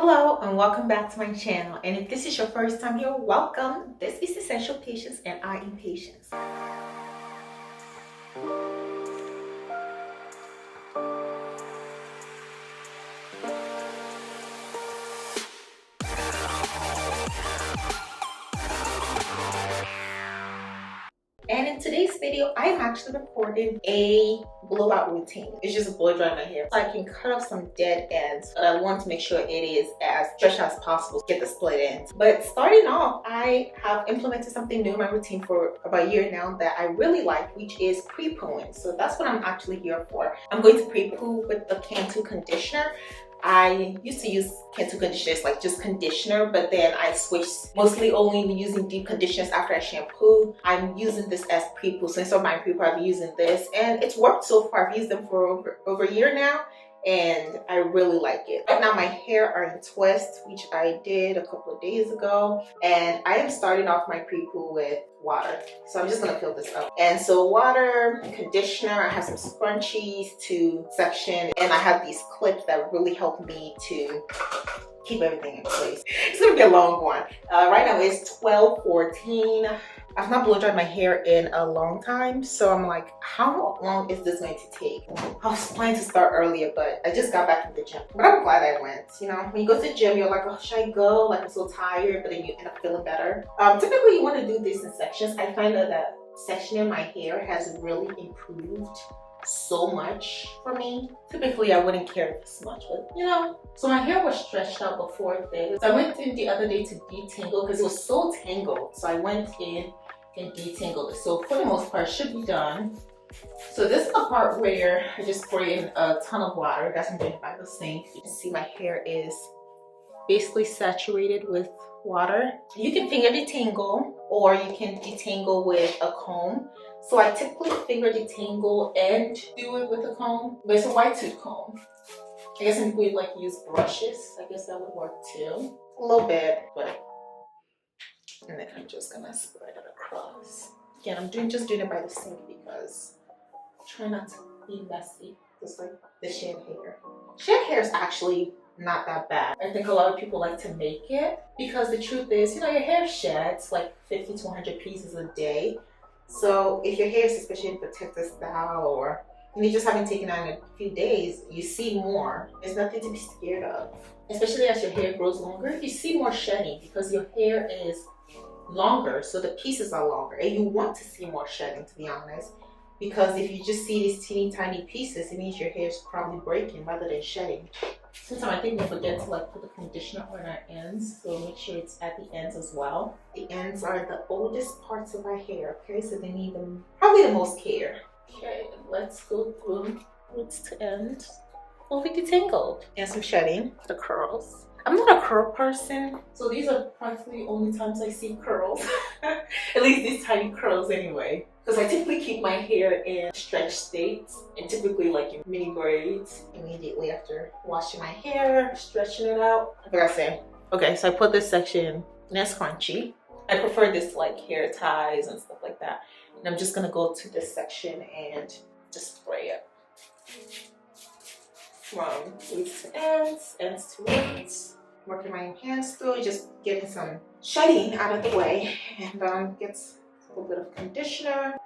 Hello and welcome back to my channel, and if this is your first time here, welcome. This is Essential Patience and I Am Patience. And in today's video, I am actually recording a blowout routine. It's just a blow dry my hair so I can cut off some dead ends, but I want to make sure it is as stretched as possible to get the split ends. But starting off, I have implemented something new in my routine for about a year now that I really like, which is pre-pooing. So that's what I'm actually here for. I'm going to pre-poo with the Cantu conditioner. I used to use Cantu conditioners like just conditioner, but then I switched mostly only using deep conditioners after I shampoo. I'm using this as pre-poo. So instead of my pre-poo, I've been using this and it's worked so far. I've used them for over a year now and I really like it. Right now my hair are in twists, which I did a couple of days ago, and I am starting off my pre-poo with water. So I'm just gonna fill this up. And so water, conditioner, I have some scrunchies to section, and I have these clips that really help me to keep everything in place. It's gonna be a long one. Right now it's 12:14. I've not blow dried my hair in a long time, so I'm like, how long is this going to take? I was planning to start earlier, but I just got back from the gym. But I'm glad I went. You know, when you go to the gym, you're like, oh, should I go? Like, I'm so tired, but then you end up feeling better. Typically, you want to do this in sections. I find that sectioning my hair has really improved so much for me. Typically I wouldn't care this much, but you know. So my hair was stretched out before this. So I went in the other day to detangle because it was so tangled. So I went in and detangled it. So for the most part, it should be done. So this is the part where I just pour in a ton of water. That's something by the sink. You can see my hair is basically saturated with water. You can finger detangle or you can detangle with a comb. So I typically finger detangle and do it with a comb, but it's a white tooth comb. I guess some people like use brushes. I guess that would work too. A little bit, but and then I'm just gonna spread it across. Again, I'm just doing it by the sink because I'm trying not to be messy. Just like the shed hair. Shed hair is actually not that bad. I think a lot of people like to make it because the truth is, you know, your hair sheds like 50 to 100 pieces a day. So if your hair is especially in protective style or you just haven't taken on in a few days, you see more. There's nothing to be scared of. Especially as your hair grows longer, you see more shedding because your hair is longer, so the pieces are longer, and you want to see more shedding, to be honest, because if you just see these teeny tiny pieces, it means your hair is probably breaking rather than shedding. Sometimes I think we forget to like put the conditioner on our ends, so make sure it's at the ends as well. The ends are the oldest parts of our hair, okay, so they need them probably the most care. Okay, let's go through roots to ends. Well, we detangled and some shedding, the curls. I'm not a curl person, so these are practically the only times I see curls. At least these tiny curls anyway. Because I typically keep my hair in stretch states and typically like in mini braids immediately after washing my hair, stretching it out. I forgot to say. Okay, so I put this section in a scrunchie. I prefer this like hair ties and stuff like that. And I'm just gonna go to this section and just spray it. From roots to ends, ends to roots. Working my hands through, just getting some shedding out of the way, and gets a little bit of conditioner.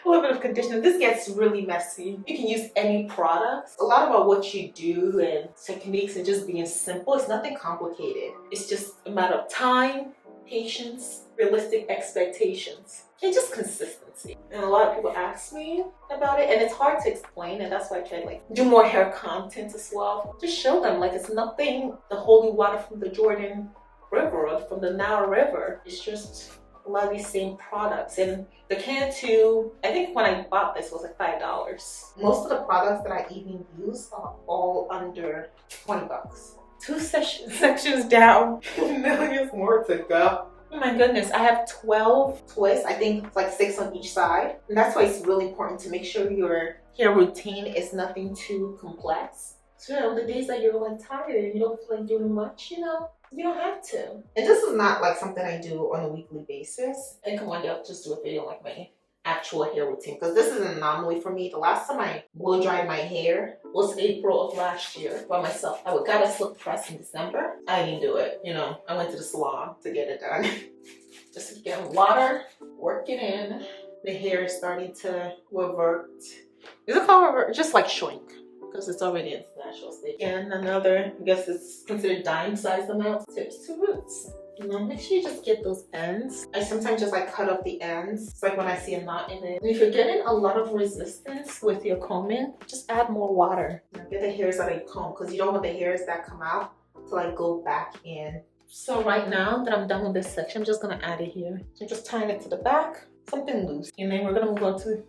A little bit of conditioner. This gets really messy. You can use any products. A lot about what you do and techniques and just being simple. It's nothing complicated. It's just a matter of time, patience, realistic expectations, and just consistency. And a lot of people ask me about it, and it's hard to explain, and that's why I try to like do more hair content as well. Just show them like it's nothing the holy water from the Jordan River or from the Nile River. It's just a lot of these same products. And the Cantu, I think when I bought this was like $5. Most of the products that I even use are all under 20 bucks. Two sections down, millions more to go. Oh my goodness, I have 12 twists. I think like 6 on each side. And that's why it's really important to make sure your hair routine is nothing too complex. So you know, the days that you're like tired and you don't feel like doing much, you know, you don't have to. And this is not like something I do on a weekly basis. I think one day I'll just do a video like my actual hair routine, because this is an anomaly for me. The last time I blow dried my hair was April of last year by myself. I got a slip press in December. I didn't do it, you know. I went to the salon to get it done. Just to get water, work it in. The hair is starting to revert. Is it called revert? Just like shrink, because it's already in its natural state. And another, I guess it's considered dime size amount, tips to roots. You know, make sure you just get those ends. I sometimes just like cut off the ends. It's like when I see a knot in it. And if you're getting a lot of resistance with your combing, just add more water. You know, get the hairs out of your comb, because you don't want the hairs that come out to like go back in. So right now that I'm done with this section, I'm just gonna add it here. So just tying it to the back, something loose. And then we're gonna move on to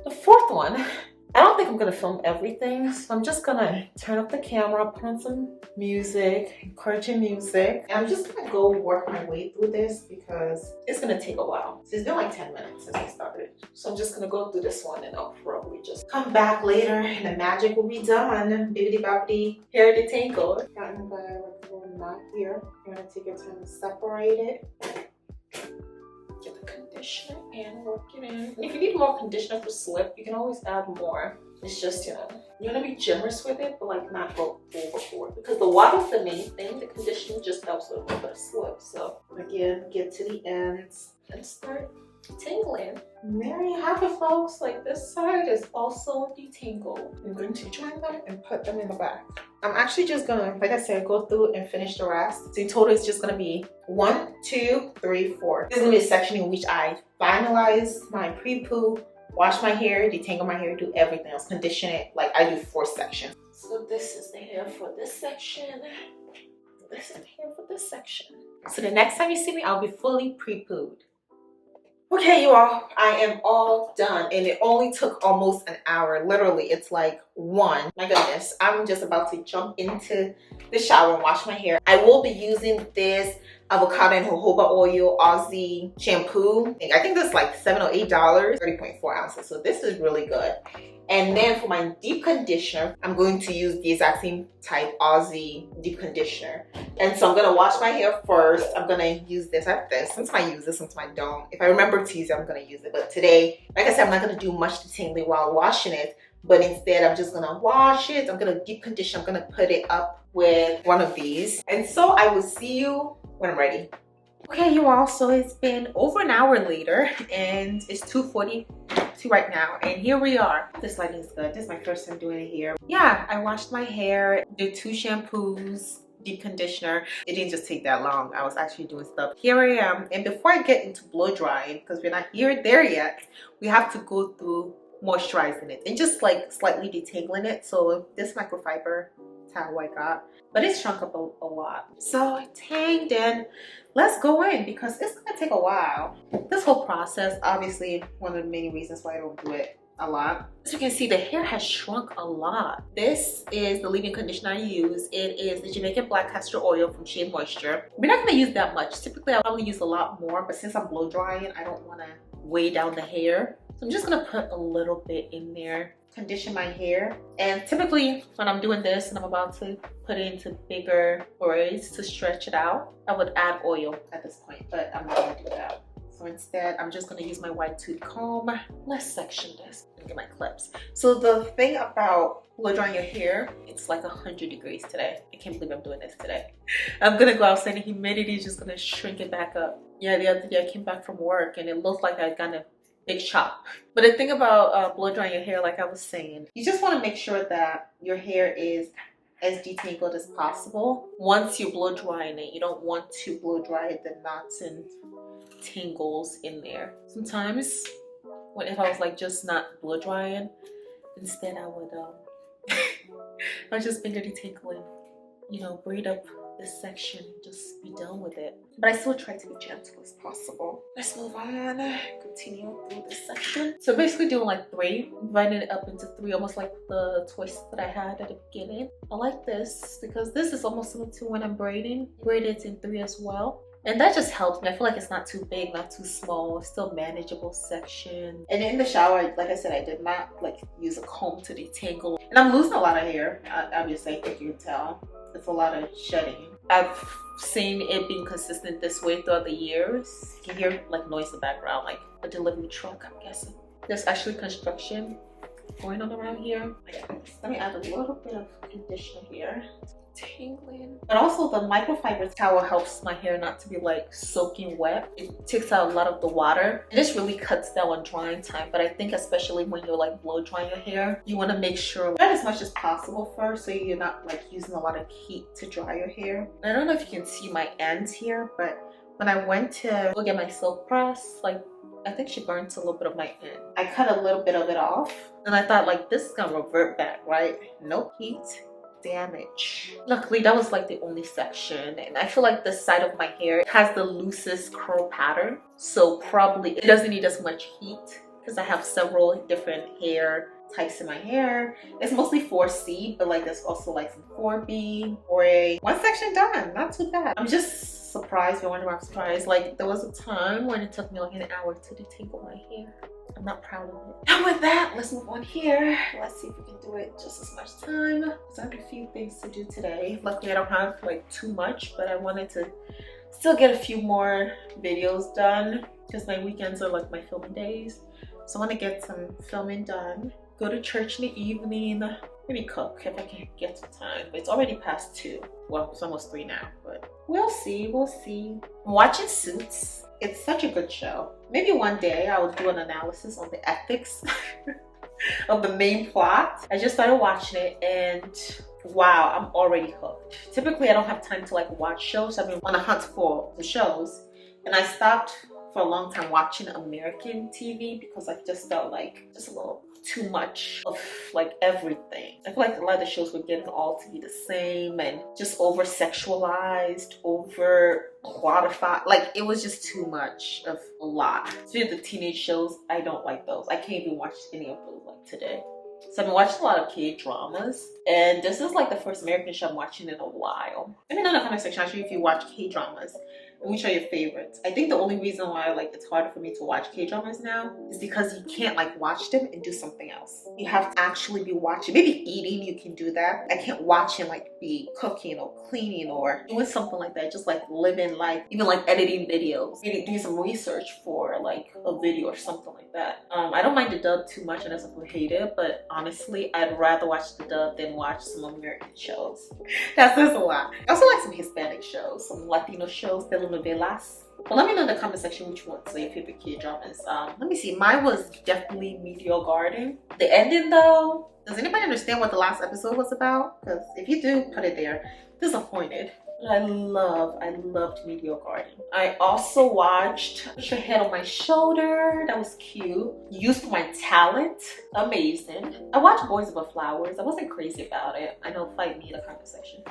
the fourth one. I don't think I'm gonna film everything, so I'm just gonna turn up the camera, put on some music, encouraging music. And I'm just gonna go work my way through this because it's gonna take a while. So it's been like 10 minutes since I started. So I'm just gonna go through this one and I'll probably just come back later and the magic will be done. Bibbidi bobbidi, hair detangled. Gotten by like a little knot here. You're gonna take your time to separate it. Get the conditioner and work it in. And if you need more conditioner for slip, you can always add more. It's just, you know, you want to be generous with it, but like not go overboard. Because the water's the main thing. The conditioner just helps with a little bit of slip. So again, get to the ends and start detangling. And there you have it, folks. Like this side is also detangled. I'm going to join them and put them in the back. I'm actually just gonna, like I said, go through and finish the rest. So in total, it's just gonna be 1, 2, 3, 4. This is gonna be a section in which I finalize my pre-poo, wash my hair, detangle my hair, do everything else, condition it. Like I do 4 sections. So this is the hair for this section. This is the hair for this section. So the next time you see me, I'll be fully pre-pooed. Okay, you all, I am all done and it only took almost an hour. Literally, it's like 1. My goodness, I'm just about to jump into the shower and wash my hair. I will be using this avocado and jojoba oil Aussie shampoo. I think this is like $7 or $8, 30.4 ounces. So this is really good. And then for my deep conditioner, I'm going to use the exact same type Aussie deep conditioner. And so I'm gonna wash my hair first. I'm gonna use this. I have this. Sometimes I use this, sometimes I don't. If I remember to use it, I'm gonna use it. But today, like I said, I'm not gonna do much detangling while washing it. But instead, I'm just gonna wash it. I'm gonna deep condition. I'm gonna put it up with one of these. And so I will see you when I'm ready. Okay, you all, so it's been over an hour later and it's 2:42 right now, and here we are. This lighting is good. This is my first time doing it here. Yeah, I washed my hair, did 2 shampoos, deep conditioner. It didn't just take that long. I was actually doing stuff. Here I am, and before I get into blow drying, because we're not there yet, we have to go through moisturizing it and just like slightly detangling it. So this microfiber towel I got, but it's shrunk up a lot. So dang, then let's go in because it's gonna take a while. This whole process, obviously one of the many reasons why I don't do it a lot. As you can see, the hair has shrunk a lot. This is the leave-in conditioner I use. It is the Jamaican black castor oil from Shea Moisture. We're not gonna use that much. Typically I probably use a lot more, but since I'm blow drying, I don't wanna weigh down the hair. So I'm just gonna put a little bit in there, condition my hair. And typically when I'm doing this and I'm about to put it into bigger braids to stretch it out, I would add oil at this point, but I'm not gonna do that. So instead, I'm just gonna use my wide tooth comb. Let's section this and get my clips. So the thing about blow drying your hair, it's like 100 degrees today. I can't believe I'm doing this today. I'm gonna go outside and humidity is just gonna shrink it back up. Yeah, the other day I came back from work and it looked like I got a big chop. But the thing about blow drying your hair, like I was saying, you just want to make sure that your hair is as detangled as possible. Once you're blow drying it, you don't want to blow dry the knots and tangles in there. Sometimes if I was like just not blow drying, instead I would I just finger detangling, you know, braid up this section, just be done with it. But I still try to be gentle as possible. Let's move on, continue through this section. So basically doing like 3, dividing it up into 3, almost like the twist that I had at the beginning. I like this because this is almost similar to when I'm braiding. Braid it in 3 as well. And that just helps me. I feel like it's not too big, not too small. It's still manageable section. And in the shower, like I said, I did not like use a comb to detangle. And I'm losing a lot of hair, obviously, I think you can tell. It's a lot of shedding. I've seen it being consistent this way throughout the years. You can hear like noise in the background, like a delivery truck, I'm guessing. There's actually construction going on around here. Let me add a little bit of conditioner here. Tingling. But also the microfiber towel helps my hair not to be like soaking wet. It takes out a lot of the water. And this really cuts down on drying time. But I think especially when you're like blow drying your hair, you want to make sure that as much as possible first, so you're not like using a lot of heat to dry your hair. And I don't know if you can see my ends here, but when I went to go get my silk press, like I think she burnt a little bit of my end. I cut a little bit of it off and I thought like this is gonna revert back, right? No heat damage. Luckily that was like the only section, and I feel like the side of my hair has the loosest curl pattern, so probably it doesn't need as much heat because I have several different hair types in my hair. It's mostly 4C, but like there's also like some 4B, 4A. One section done, not too bad. I'm just surprised. I wonder why I'm surprised. Like there was a time when it took me like an hour to detangle my hair. I'm not proud of it. And with that, let's move on here. Let's see if we can do it just as much time, because I have a few things to do today. Luckily I don't have like too much, but I wanted to still get a few more videos done because my weekends are like my filming days. So I want to get some filming done, go to church in the evening, maybe cook if I can get some time. But it's already past 2. Well, it's almost 3 now, but we'll see, we'll see. I'm watching Suits. It's such a good show. Maybe one day I will do an analysis on the ethics of the main plot. I just started watching it and wow, I'm already hooked. Typically I don't have time to like watch shows. I've been on a hunt for the shows, and I stopped for a long time watching American TV because I just felt like just a little too much of like everything. I feel like a lot of the shows were getting all to be the same and just over sexualized, over quantified. Like it was just too much of a lot. Especially the teenage shows, I don't like those. I can't even watch any of those like today. So I've been watching a lot of K-dramas, and this is like the first American show I'm watching in a while. Let me know in the comment section actually if you watch K-dramas and which are your favorites. I think the only reason why like it's harder for me to watch K-dramas now is because you can't like watch them and do something else. You have to actually be watching. Maybe eating, you can do that. I can't watch and like be cooking or cleaning or doing something like that. Just like living life, even like editing videos, maybe doing some research for like a video or something like that. I don't mind the dub too much, and some people hate it, but honestly I'd rather watch the dub than watch some American shows. That says a lot. I also like some Hispanic shows, some Latino shows, telenovelas. But let me know in the comment section which ones are your favorite K-dramas. Let me see. Mine was definitely Meteor Garden. The ending though, does anybody understand what the last episode was about? Because if you do, put it there. Disappointed. I loved Meteor Garden. I also watched Put Your Head on My Shoulder. That was cute. Used My Talent. Amazing. I watched Boys Over Flowers. I wasn't crazy about it. I know, fight me in the comment section.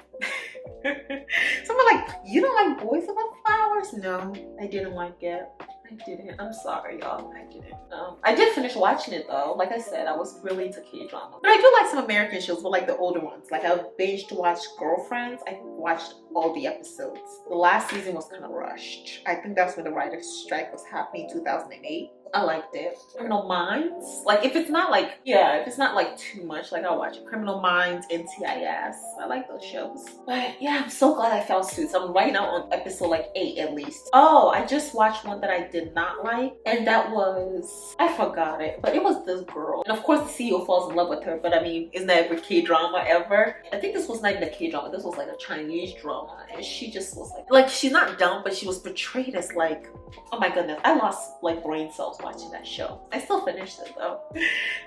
Someone like, you don't like Boys Over Flowers? No, I didn't like it. I didn't. I'm sorry, y'all. I didn't. I did finish watching it though. Like I said, I was really into K-drama. But I do like some American shows, but like the older ones. Like I binged watched Girlfriends. I watched all the episodes. The last season was kind of rushed. I think that's when the writer's strike was happening in 2008. I liked it. Criminal Minds. Like if it's not like, yeah, if it's not like too much, like I'll watch it. Criminal Minds, NCIS. I like those shows. But yeah, I'm so glad I found Suits. I'm right now on episode like 8 at least. Oh, I just watched one that I did not like, and that was, I forgot it, but it was this girl. And of course the CEO falls in love with her, but I mean, isn't that every K-drama ever? I think this was not even a K-drama. This was like a Chinese drama, and she just was like she's not dumb, but she was portrayed as like, oh my goodness, I lost like brain cells watching that show. I still finished it though. It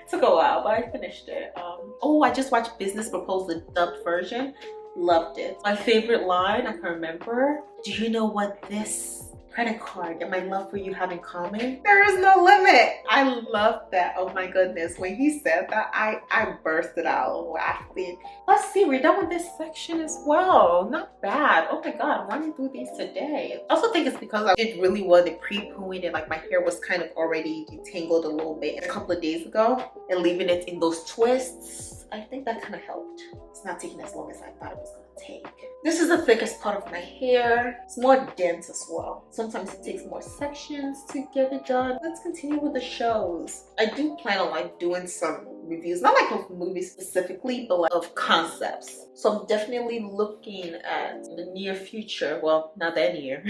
took a while, but I finished it. Oh, I just watched Business Proposal, the dubbed version. Loved it. My favorite line I can remember: do you know what this credit card and my love for you have in common? There is no limit. I love that. Oh my goodness, when he said that, I bursted out laughing. Let's see, we're done with this section as well. Not bad. Oh my god, I'm running through these today. I also think it's because I did really well the pre-pooing, and like my hair was kind of already detangled a little bit a couple of days ago, and leaving it in those twists. I think that kind of helped. It's not taking as long as I thought it was gonna take. This is the thickest part of my hair. It's more dense as well. Sometimes it takes more sections to get it done. Let's continue with the shows. I do plan on like doing some reviews, not like of movies specifically, but like of concepts. So I'm definitely looking at the near future, well, not that near,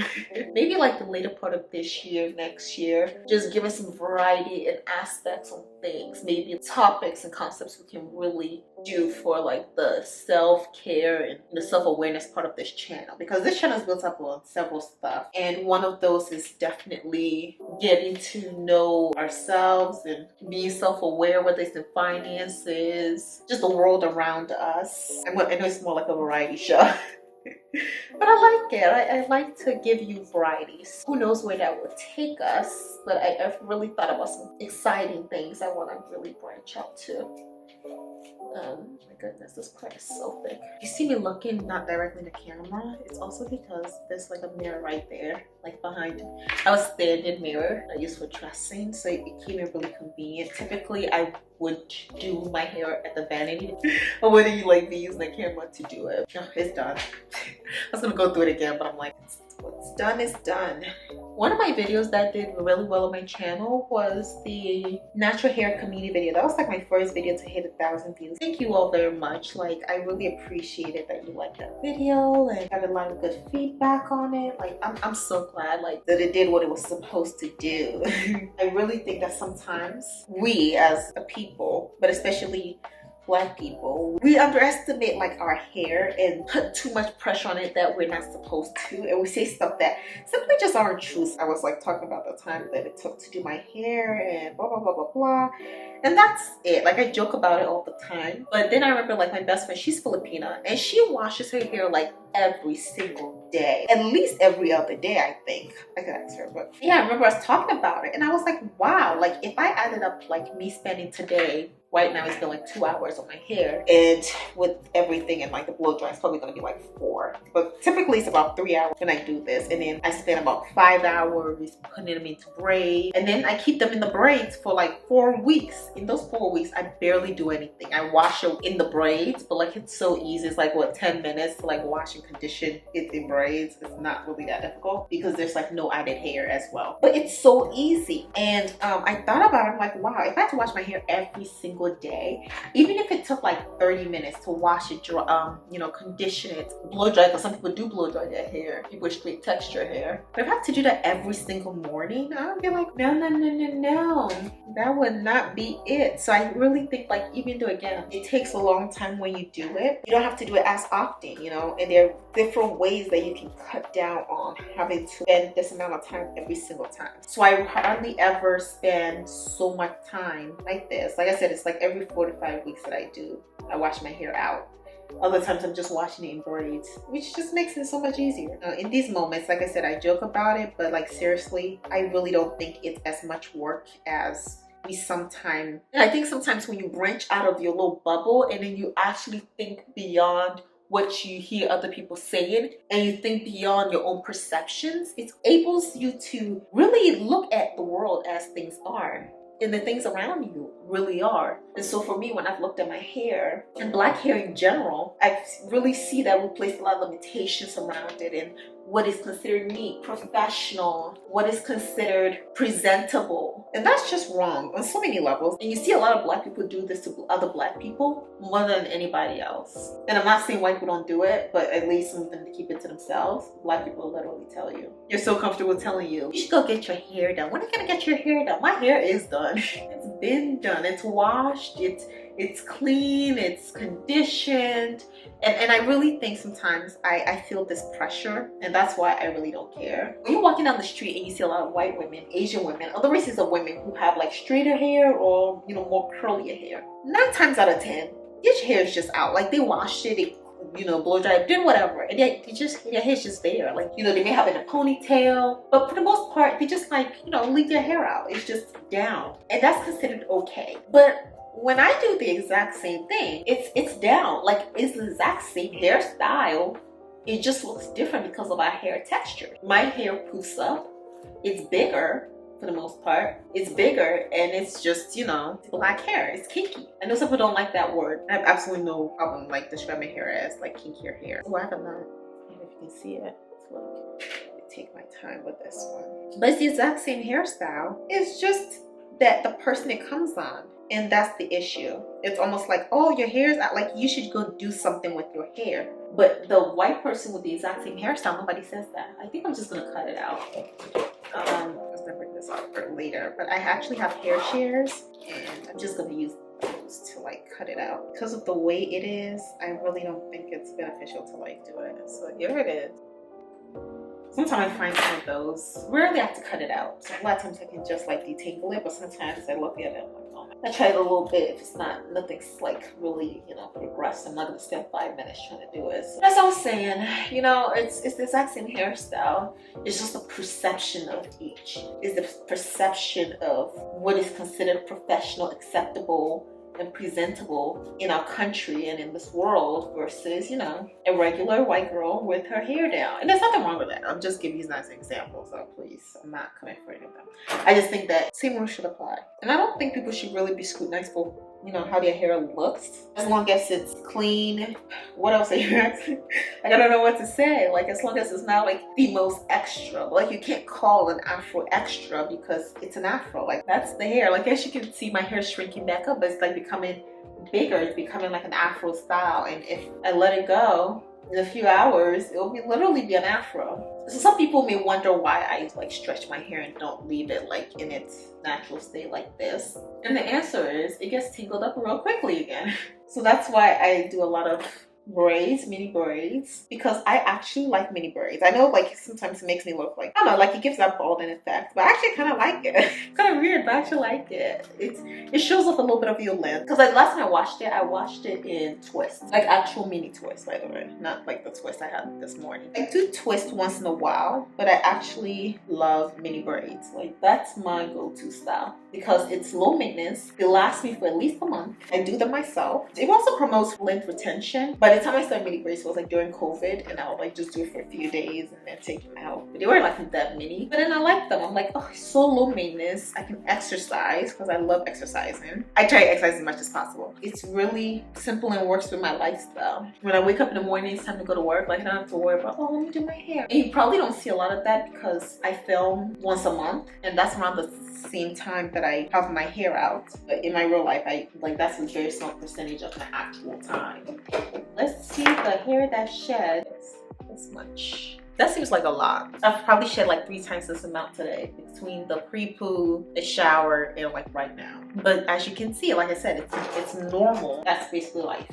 maybe like the later part of this year, next year, just give us some variety and aspects on things, maybe topics and concepts we can really do for like the self-care and the self-awareness part of this channel, because this channel is built up on several stuff, and one of those is definitely getting to know ourselves and being self-aware, whether it's in finances, just the world around us. I know it's more like a variety show. But I like it. I like to give you varieties. Who knows where that will take us, but I've really thought about some exciting things I want to really branch out to. My goodness, this part is so thick. You see me looking not directly in the camera, it's also because there's like a mirror right there, like behind me. I was standing mirror I use for dressing, so it came in really convenient. Typically, I would do my hair at the vanity, or whether you like me using the camera to do it. No, it's done. I was gonna go through it again, but I'm like, what's done is done. One of my videos that did really well on my channel was the natural hair community video. That was like my first video to hit 1,000 views. Thank you all very much. Like, I really appreciated that you liked that video and got a lot of good feedback on it. Like, I'm so glad like that it did what it was supposed to do. I really think that sometimes we as a people, but especially Black people, we underestimate like our hair and put too much pressure on it that we're not supposed to, and we say stuff that simply just aren't true. I was like talking about the time that it took to do my hair and blah blah blah blah blah, and that's it. Like, I joke about it all the time, but then I remember like my best friend, she's Filipina, and she washes her hair like every single day, at least every other day. I think I could ask her, but yeah, I remember us talking about it, and I was like, wow, like if I added up like me spending today, right now it's been like 2 hours on my hair, and with everything and like the blow dry, it's probably gonna be like 4, but typically it's about 3 hours when I do this, and then I spend about 5 hours putting them into braids, and then I keep them in the braids for like 4 weeks. In those 4 weeks, I barely do anything. I wash it in the braids, but like it's so easy. It's like what, 10 minutes to like wash and condition it in braids. It's not really that difficult because there's like no added hair as well, but it's so easy. And I thought about it, I'm like, wow, if I had to wash my hair every single day, even if it took like 30 minutes to wash it, you know, condition it, blow dry, because some people do blow dry their hair, people with straight texture hair, but if I had to do that every single morning, I would be like, no, that would not be it. So I really think like, even though again it takes a long time when you do it, you don't have to do it as often, you know, and there are different ways that you can cut down on having to spend this amount of time every single time. So I hardly ever spend so much time like this. Like I said, it's like every 4 to 5 weeks that I wash my hair out. Other times I'm just washing it in braids, which just makes it so much easier. In these moments, like I said, I joke about it, but like seriously, I really don't think it's as much work as we sometimes. And I think sometimes when you branch out of your little bubble and then you actually think beyond what you hear other people saying, and you think beyond your own perceptions, it enables you to really look at the world as things are, and the things around you really are. And so for me, when I've looked at my hair and Black hair in general, I really see that we place a lot of limitations around it, and what is considered neat, professional, what is considered presentable. And that's just wrong on so many levels. And you see a lot of Black people do this to other Black people more than anybody else. And I'm not saying white people don't do it, but at least some of them keep it to themselves. Black people literally tell you. You're so comfortable telling you, you should go get your hair done. When are you gonna get your hair done? My hair is done. It's been done. It's washed. It's clean. It's conditioned. And I really think sometimes I feel this pressure, and that's why I really don't care. When you're walking down the street and you see a lot of white women, Asian women, other races of women who have like straighter hair or, you know, more curlier hair, 9 times out of 10, your hair is just out. Like, they washed it, they, you know, blow dry, did whatever, and they just, their hair's just there. Like, you know, they may have it in a ponytail, but for the most part, they just like, you know, leave their hair out. It's just down, and that's considered okay. But when I do the exact same thing, it's down. Like, it's the exact same hairstyle. It just looks different because of our hair texture. My hair poofs up. It's bigger for the most part. It's bigger, and it's just, you know, Black hair. It's kinky. I know some people don't like that word. I have absolutely no problem like describing my hair as like kinkier hair. So I have a lot. I don't know if you can see it. It's like, take my time with this one. But it's the exact same hairstyle. It's just that the person it comes on. And that's the issue. It's almost like, oh, your hair is out, like you should go do something with your hair. But the white person with the exact same hairstyle, nobody says that. I think I'm just gonna cut it out. I was gonna bring this out for later, but I actually have hair shears and I'm just gonna use those to like cut it out. Because of the way it is, I really don't think it's beneficial to like do it. So here it is. Sometimes I find some of those, rarely I have to cut it out. So a lot of times I can just like detangle it, but sometimes I look at it, I'm like, oh my. I try it a little bit. If it's not, nothing's like really, you know, progressed. I'm not gonna spend 5 minutes trying to do it. So as I was saying, you know, it's the exact same hairstyle. It's just the perception of each. It's the perception of what is considered professional, acceptable, and presentable in our country and in this world versus, you know, a regular white girl with her hair down. And there's nothing wrong with that. I'm just giving you nice examples, so please, I'm not coming for any of them. I just think that same rule should apply. And I don't think people should really be scrutinized for, you know, how their hair looks, as long as it's clean. What else are you asking? Like, I don't know what to say. Like, as long as it's not like the most extra. Like, you can't call an afro extra because it's an afro. Like, that's the hair. Like, as you can see, my hair is shrinking back up, but it's like becoming bigger. It's becoming like an afro style. And if I let it go in a few hours, it'll literally be an afro. So some people may wonder why I like stretch my hair and don't leave it like in its natural state like this. And the answer is it gets tangled up real quickly again. So that's why I do a lot of braids, mini braids, because I actually like mini braids. I know like sometimes it makes me look like, I don't know, like it gives that balding effect, but I actually kind of like it. It's kind of weird, but I actually like it. It shows off a little bit of your length. Because like last time I washed it in twist, like actual mini twist, by the way, not like the twist I had this morning. I do twist once in a while, but I actually love mini braids. Like that's my go-to style because it's low maintenance. It lasts me for at least a month. I do them myself. It also promotes length retention, but by the time I started mini braids, it was like during COVID, and I would like just do it for a few days and then take them out. But they were like that mini, but then I like them. I'm like, oh, it's so low maintenance. I can exercise because I love exercising. I try to exercise as much as possible. It's really simple and works with my lifestyle. When I wake up in the morning, it's time to go to work. Like I don't have to worry about, oh, let me do my hair. And you probably don't see a lot of that because I film once a month, and that's around the same time that I have my hair out. But in my real life, I like that's a very small percentage of my actual time. Let's see the hair that sheds this much. That seems like a lot. I've probably shed like 3 times this amount today between the pre-poo, the shower, and like right now. But as you can see, like I said, it's normal. That's basically life.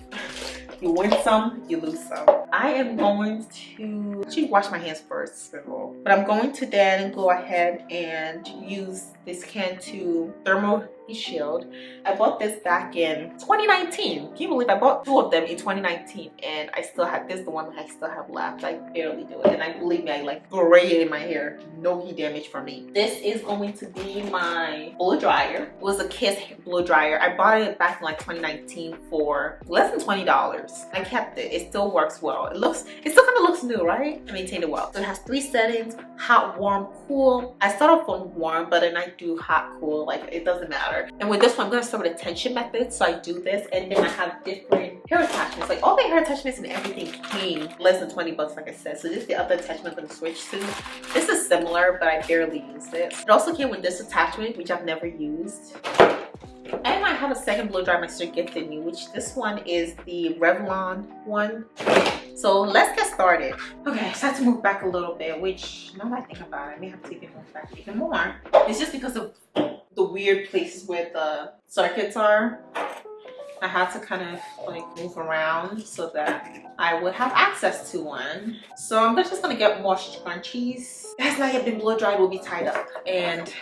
You win some, you lose some. I am going to actually wash my hands first, but I'm going to then go ahead and use this Cantu thermal shield. I bought this back in 2019. Can you believe I bought 2 of them in 2019 and I still have this, the one I still have left. I barely do it, and I believe me, I like gray in my hair. No heat damage for me. This is going to be my blow dryer. It was a Kiss blow dryer. I bought it back in like 2019 for less than $20. I kept it. It still works well. It still kind of looks new, right? I maintained it well. So it has 3 settings: hot, warm, cool. I start off on warm, but then I do hot, cool. Like it doesn't matter. And with this one, I'm going to start with the tension method. So I do this, and then I have different hair attachments. Like all the hair attachments and everything came less than 20 bucks, like I said. So this is the other attachment I'm going to switch to. This is similar, but I barely used it. It also came with this attachment, which I've never used. And I have a second blow dryer my sister gifted me, which this one is the Revlon one. So let's get started. Okay, so I have to move back a little bit, which now that I think about it, I may have to even move back even more. It's just because of the weird places where the circuits are. I had to kind of like move around so that I would have access to one. So I'm just gonna get more scrunchies. It has not yet been blow dried, will be tied up, and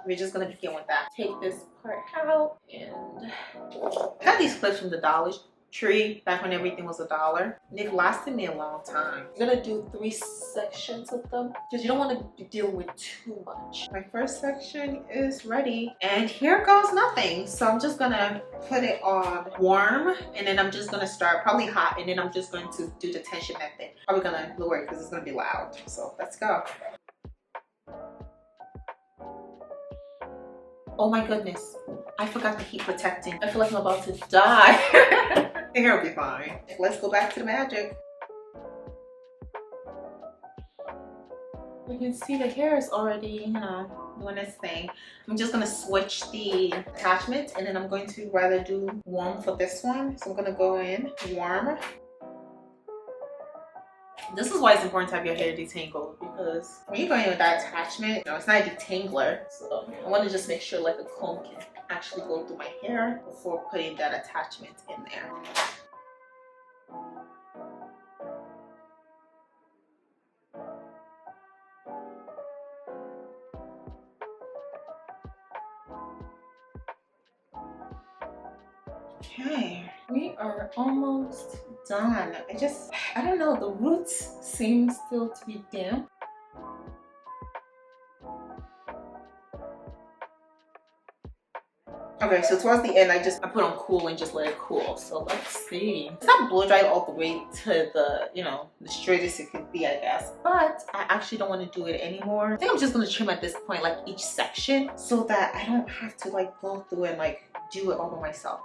we're just gonna begin with that. Take this part out, and I got these clips from the Dollar Tree back when everything was $1. They've lasted me a long time. I'm gonna do 3 sections of them because you don't want to be dealing with too much. My first section is ready, and here goes nothing. So I'm just gonna put it on warm, and then I'm just gonna start probably hot, and then I'm just going to do the tension method. Probably gonna lower it because it's gonna be loud. So let's go. Oh my goodness, I forgot the heat protecting. I feel like I'm about to die. The hair will be fine. Let's go back to the magic. You can see the hair is already, you know, doing this thing. I'm just gonna switch the attachment, and then I'm going to rather do warm for this one. So I'm gonna go in warm. This is why it's important to have your hair detangled, because when you're going with that attachment, you know, it's not a detangler. So I want to just make sure like a comb can actually go through my hair before putting that attachment in there. Okay, we are almost done. I don't know, the roots seem still to be damp. Okay, so towards the end, I put on cool and just let it cool. So let's see. It's not blow dry all the way to the, you know, the straightest it could be, I guess. But I actually don't want to do it anymore. I think I'm just gonna trim at this point, like each section, so that I don't have to like go through and like do it all by myself.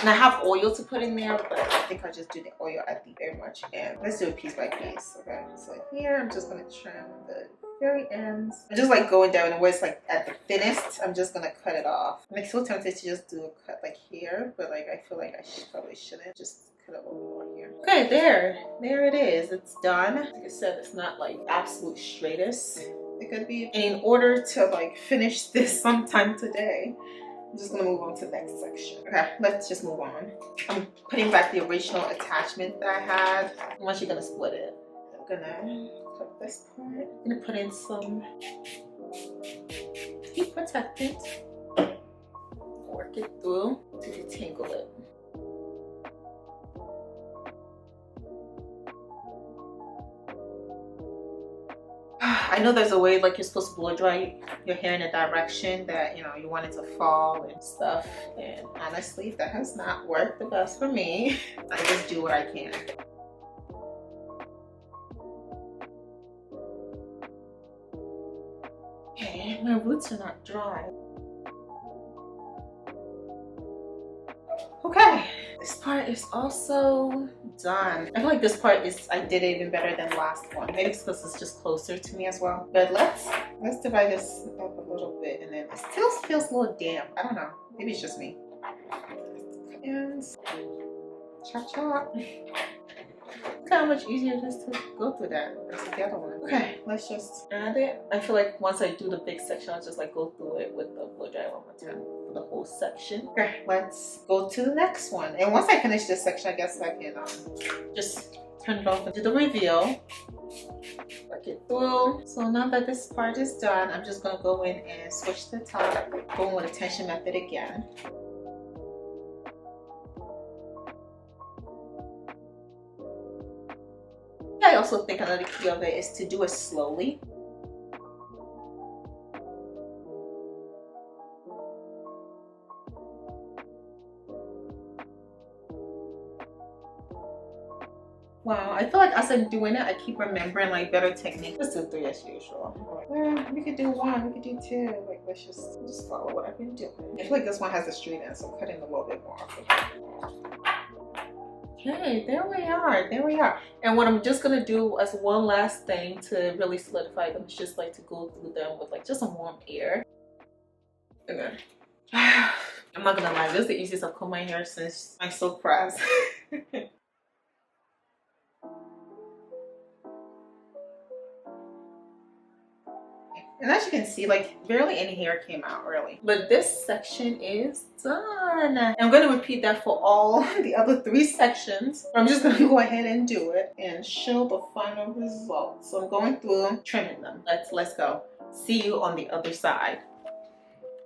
And I have oil to put in there, but I think I'll just do the oil at the very much end. Let's do it piece by piece. Okay, so here I'm just gonna trim the very ends. I'm just like going down, and where it's like at the thinnest, I'm just gonna cut it off. I'm like so tempted to just do a cut like here, but like I feel like I probably shouldn't. Just cut a little more here. Okay, there it is. It's done. Like I said, it's not like absolute straightest it could be. And in order to like finish this sometime today, I'm just gonna move on to the next section. Okay, let's just move on. I'm putting back the original attachment that I had. I'm actually gonna split it. I'm gonna cut this part. I'm gonna put in some heat protectant. Work it through to detangle it. I know there's a way like you're supposed to blow dry your hair in a direction that, you know, you want it to fall and stuff, and honestly that has not worked the best for me. I just do what I can. Okay, my roots are not dry. Okay, this part is also done. I feel like this part I did it even better than the last one. Maybe it's because it's just closer to me as well. But let's divide this up a little bit, and then it still feels a little damp. I don't know. Maybe it's just me. And chop chop. Look how much easier it is to go through that versus the other one. Okay, let's just add it. I feel like once I do the big section, I'll just like go through it with the blow dry one more time for the whole section. Okay, let's go to the next one. And once I finish this section, I guess I can just turn it off and do the reveal. Work it through. So now that this part is done, I'm just gonna go in and switch the top, go in with a tension method again. I also think another key of it is to do it slowly. Wow, I feel like as I'm doing it, I keep remembering like better techniques. Let's do 3 as usual. Well, we could do 1, we could do 2. Like let's just follow what I've been doing. I feel like this one has a straight end, so I'm cutting a little bit more off of it. Okay, there we are. And what I'm just gonna do as one last thing to really solidify them is just like to go through them with like just some warm air. Okay. I'm not gonna lie, this is the easiest I've combed my hair since my silk press. And as you can see, like barely any hair came out really. But this section is done. And I'm going to repeat that for all the other 3 sections. I'm just going to go ahead and do it and show the final result. So I'm going through trimming them. Let's go. See you on the other side.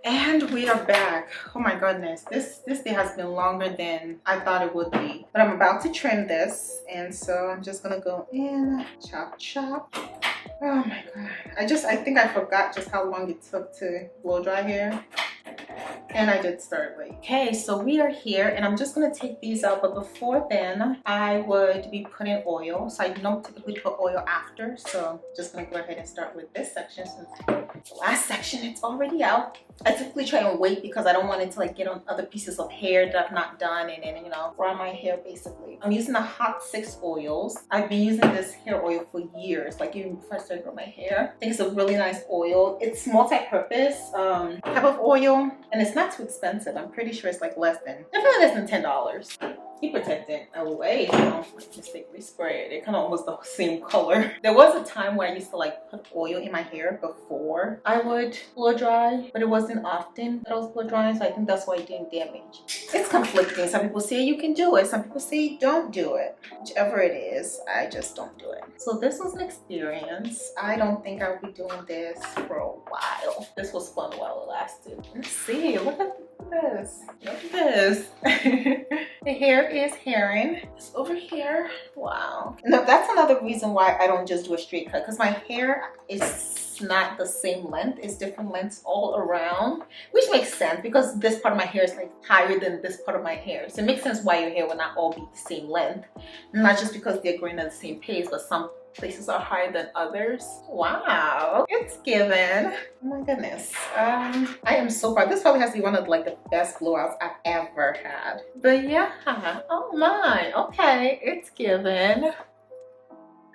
And we are back. Oh my goodness, this day has been longer than I thought it would be. But I'm about to trim this, and so I'm just gonna go in, chop chop. Oh my god, I think I forgot just how long it took to blow dry hair. And I did start late. Okay, so we are here and I'm just gonna take these out, but before then I would be putting oil. So I don't typically put oil after, so I'm just gonna go ahead and start with this section since the last section it's already out. I typically try and wait because I don't want it to like get on other pieces of hair that I've not done and then, you know, fry my hair basically. I'm using the Hot 6 oils. I've been using this hair oil for years, like even before I started growing my hair. I think it's a really nice oil. It's multi-purpose type of oil and it's not too expensive. I'm pretty sure it's like definitely less than $10. Heat protectant away, you know, like mistakenly spray it. It kind of almost the same color. There was a time where I used to like put oil in my hair before I would blow dry, but it wasn't often that I was blow drying, so I think that's why it didn't damage. It's conflicting. Some people say you can do it, some people say don't do it. Whichever it is, I just don't do it. So this was an experience. I don't think I'll be doing this for a while. This was fun while it lasted. Let's see, look at this. Look at this. The hair is herring. It's over here. Wow. No, that's another reason why I don't just do a straight cut, because my hair is not the same length. It's different lengths all around, which makes sense because this part of my hair is like higher than this part of my hair. So it makes sense why your hair will not all be the same length. Not just because they're growing at the same pace, but some places are higher than others. Wow, it's given. Oh my goodness. I am so proud. This probably has to be one of like the best blowouts I've ever had. But yeah, oh my, okay, it's given.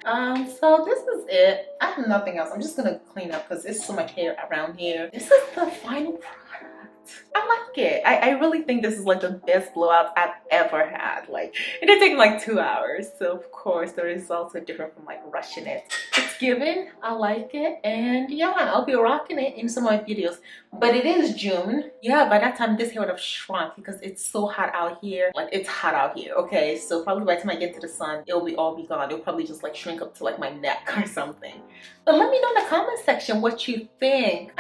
So this is it. I have nothing else. I'm just gonna clean up because there's so much hair around here. This is the final product. I like it. I really think this is like the best blowout I've ever had. Like, it did take like 2 hours, so of course the results are different from like rushing it. It's given. I like it, and yeah, I'll be rocking it in some of my videos. But it is June. Yeah, by that time this hair would have shrunk because it's so hot out here. Like, it's hot out here. Okay, so probably by the time I get to the sun, it'll all be gone. It'll probably just like shrink up to like my neck or something. But let me know in the comment section what you think.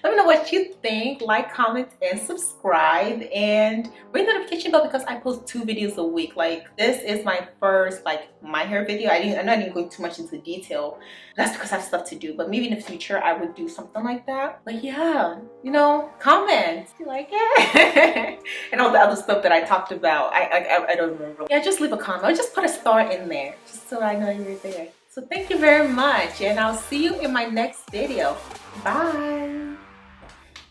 Let me know what you think. Like, comment, and subscribe, and ring the notification bell because I post 2 videos a week. Like, this is my first like my hair video. I'm not even going too much into detail. That's because I have stuff to do, but maybe in the future I would do something like that. But yeah, you know, comment if you like it. And all the other stuff that I talked about, I don't remember. Yeah, just leave a comment or just put a star in there just so I know you're there. So thank you very much, and I'll see you in my next video. Bye.